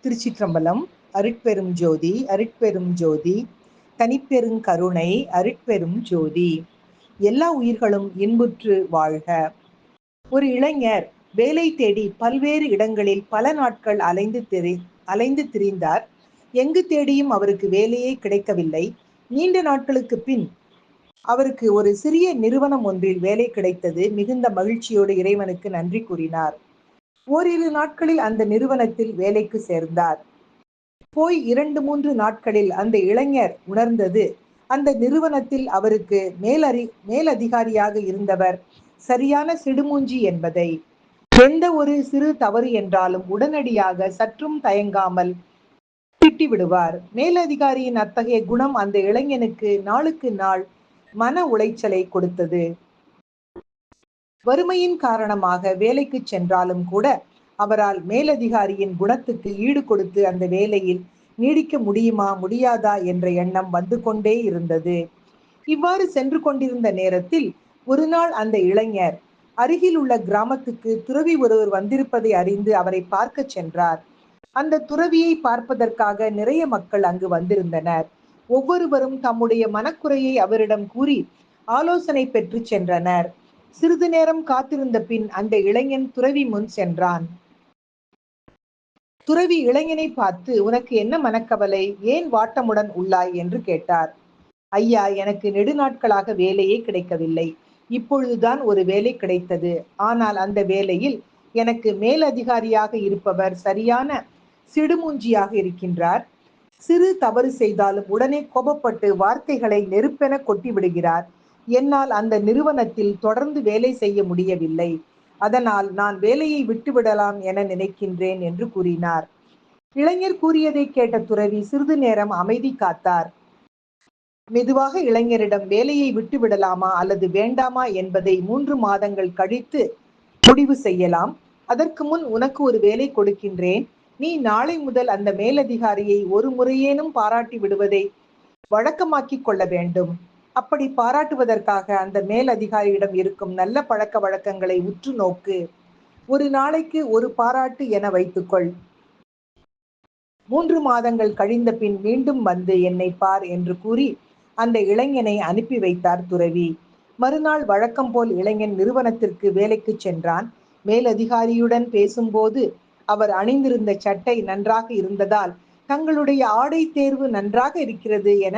திருச்சிற்றம்பலம். அருட்பெரும் ஜோதி அருட்பெரும் ஜோதி தனிப்பெருங்கருணை அருட்பெரும் ஜோதி. எல்லா உயிர்களும் இன்புற்று வாழ்க. ஒரு இளைஞர் வேலை தேடி பல்வேறு இடங்களில் பல நாட்கள் அலைந்து திரிந்தார். எங்கு தேடியும் அவருக்கு வேலையே கிடைக்கவில்லை. நீண்ட நாட்களுக்கு பின் அவருக்கு ஒரு சிறிய நிறுவனம் ஒன்றில் வேலை கிடைத்தது. மிகுந்த மகிழ்ச்சியோடு இறைவனுக்கு நன்றி கூறினார். ஓரிரு நாட்களில் அந்த நிறுவனத்தில் வேலைக்கு சேர்ந்தார். போய் 2-3 நாட்களில் அந்த இளைஞர் உணர்ந்தது, அந்த நிறுவனத்தில் அவருக்கு மேலதிகாரியாக இருந்தவர் சரியான சிடுமூஞ்சி என்பதை. எந்த ஒரு சிறு தவறு என்றாலும் உடனடியாக சற்றும் தயங்காமல் திட்டிவிடுவார். மேலதிகாரியின் அத்தகைய குணம் அந்த இளைஞனுக்கு நாளுக்கு நாள் மன உளைச்சலை கொடுத்தது. வறுமையின் காரணமாக வேலைக்கு சென்றாலும் கூட அவரால் மேலதிகாரியின் குணத்துக்கு ஈடு கொடுத்து அந்த வேலையில் நீடிக்க முடியுமா முடியாதா என்ற எண்ணம் வந்து கொண்டே இருந்தது. இவ்வாறு சென்று கொண்டிருந்த நேரத்தில் ஒரு நாள் அந்த இளைஞர் அருகில் உள்ள கிராமத்துக்கு துறவி ஒருவர் வந்திருப்பதை அறிந்து அவரை பார்க்க சென்றார். அந்த துறவியை பார்ப்பதற்காக நிறைய மக்கள் அங்கு வந்திருந்தனர். ஒவ்வொருவரும் தம்முடைய மனக்குறையை அவரிடம் கூறி ஆலோசனை பெற்று சென்றனர். சிறிது நேரம் காத்திருந்த பின் அந்த இளைஞன் துறவி முன் சென்றான். துறவி இளைஞனை பார்த்து, உனக்கு என்ன மனக்கவலை, ஏன் வாட்டமுடன் உள்ளாய் என்று கேட்டார். ஐயா, எனக்கு நெடுநாட்களாக வேலையே கிடைக்கவில்லை. இப்பொழுதுதான் ஒரு வேலை கிடைத்தது. ஆனால் அந்த வேலையில் எனக்கு மேலதிகாரியாக இருப்பவர் சரியான சிடுமூஞ்சியாக இருக்கின்றார். சிறு தவறு செய்தாலும் உடனே கோபப்பட்டு வார்த்தைகளை நெருப்பென கொட்டி விடுகிறார். என்னால் அந்த நிறுவனத்தில் தொடர்ந்து வேலை செய்ய முடியவில்லை. அதனால் நான் வேலையை விட்டுவிடலாம் என நினைக்கின்றேன் என்று கூறினார். இளைஞர் கூறியதை கேட்ட துறவி சிறிது நேரம் அமைதி காத்தார். மெதுவாக இளைஞரிடம் வேலையை விட்டுவிடலாமா அல்லது வேண்டாமா என்பதை 3 மாதங்கள் கழித்து முடிவு செய்யலாம். அதற்கு முன் உனக்கு ஒரு வேலை கொடுக்கின்றேன். நீ நாளை முதல் அந்த மேலதிகாரியை ஒரு முறையேனும் பாராட்டி விடுவதை வழக்கமாக்கிக் கொள்ள வேண்டும். அப்படி பாராட்டுவதற்காக அந்த மேலதிகாரியிடம் இருக்கும் நல்ல பழக்க வழக்கங்களை உற்று நோக்கு. ஒரு நாளைக்கு ஒரு பாராட்டு என வைத்துக்கொள். 3 மாதங்கள் கழிந்த பின் மீண்டும் வந்து என்னை பார் என்று கூறி அந்த இளைஞனை அனுப்பி வைத்தார் துறவி. மறுநாள் வழக்கம் போல் இளைஞன் நிறுவனத்திற்கு வேலைக்கு சென்றான். மேலதிகாரியுடன் பேசும்போது அவர் அணிந்திருந்த சட்டை நன்றாக இருந்ததால் தங்களுடைய ஆடை தேர்வு நன்றாக இருக்கிறது என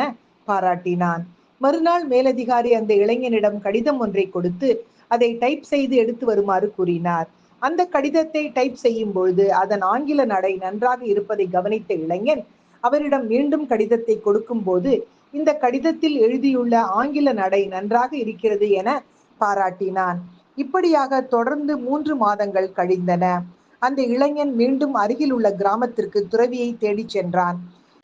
பாராட்டினான். மறுநாள் மேலதிகாரி அந்த இளைஞனிடம் கடிதம் ஒன்றை கொடுத்து அதை டைப் செய்து எடுத்து வருமாறு கூறினார். அந்த கடிதத்தை டைப் செய்யும் பொழுது அதன் ஆங்கில நடை நன்றாக இருப்பதை கவனித்த இளைஞன் அவரிடம் மீண்டும் கடிதத்தை கொடுக்கும் போது இந்த கடிதத்தில் எழுதியுள்ள ஆங்கில நடை நன்றாக இருக்கிறது என பாராட்டினான். இப்படியாக தொடர்ந்து 3 மாதங்கள் கழிந்தன. அந்த இளைஞன் மீண்டும் அருகில் உள்ள கிராமத்திற்கு துறவியை தேடிச் சென்றான்.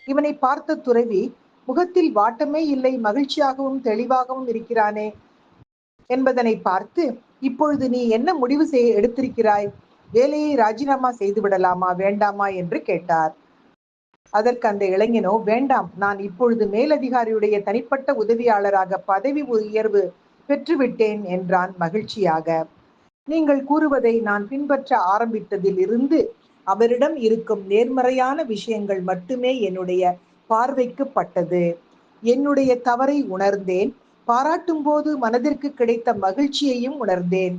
இவனை பார்த்த துறவி, முகத்தில் வாட்டமே இல்லை, மகிழ்ச்சியாகவும் தெளிவாகவும் இருக்கிறானே என்பதனை பார்த்து, இப்பொழுது நீ என்ன முடிவு எடுத்திருக்கிறாய்? வேலையை ராஜினாமா செய்து விடலாமா வேண்டாமா என்று கேட்டார். அதற்கு அந்த இளைஞனோ, வேண்டாம், நான் இப்பொழுது மேலதிகாரியுடைய தனிப்பட்ட உதவியாளராக பதவி உயர்வு பெற்றுவிட்டேன் என்றான் மகிழ்ச்சியாக. நீங்கள் கூறுவதை நான் பின்பற்ற ஆரம்பித்ததில் இருந்து அவரிடம் இருக்கும் நேர்மறையான விஷயங்கள் மட்டுமே என்னுடைய பார்வைக்கு பட்டது. என்னுடைய தவறை உணர்ந்தேன். பாராட்டும் போது மனதிற்கு கிடைத்த மகிழ்ச்சியையும் உணர்ந்தேன்.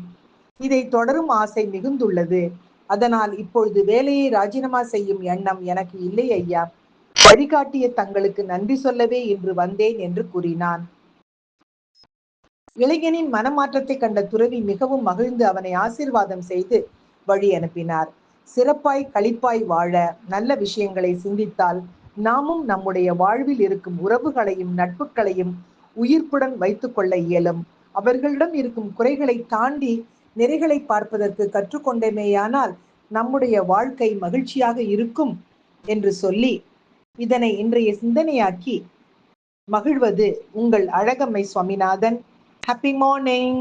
இதை தொடரும் ஆசை மிகுந்துள்ளது. அதனால் இப்பொழுது வேலையை ராஜினாமா செய்யும் எண்ணம் எனக்கு இல்லை ஐயா. வழிகாட்டிய தங்களுக்கு நன்றி சொல்லவே இன்று வந்தேன் என்று கூறினான். இளைஞனின் மனமாற்றத்தை கண்ட துறவி மிகவும் மகிழ்ந்து அவனை ஆசீர்வாதம் செய்து வழி அனுப்பினார். சிறப்பாய் களிப்பாய் வாழ நல்ல விஷயங்களை சிந்தித்தால் நாமும் நம்முடைய வாழ்வில் இருக்கும் உறவுகளையும் நட்புகளையும் உயிர்ப்புடன் வைத்துக் கொள்ள இயலும். அவர்களிடம் இருக்கும் குறைகளை தாண்டி நிறைகளை பார்ப்பதற்கு கற்றுக்கொண்டமேயானால் நம்முடைய வாழ்க்கை மகிழ்ச்சியாக இருக்கும் என்று சொல்லி இதனை இன்றைய சிந்தனையாக்கி மகிழ்வது உங்கள் அழகம்மை சுவாமிநாதன். Happy morning.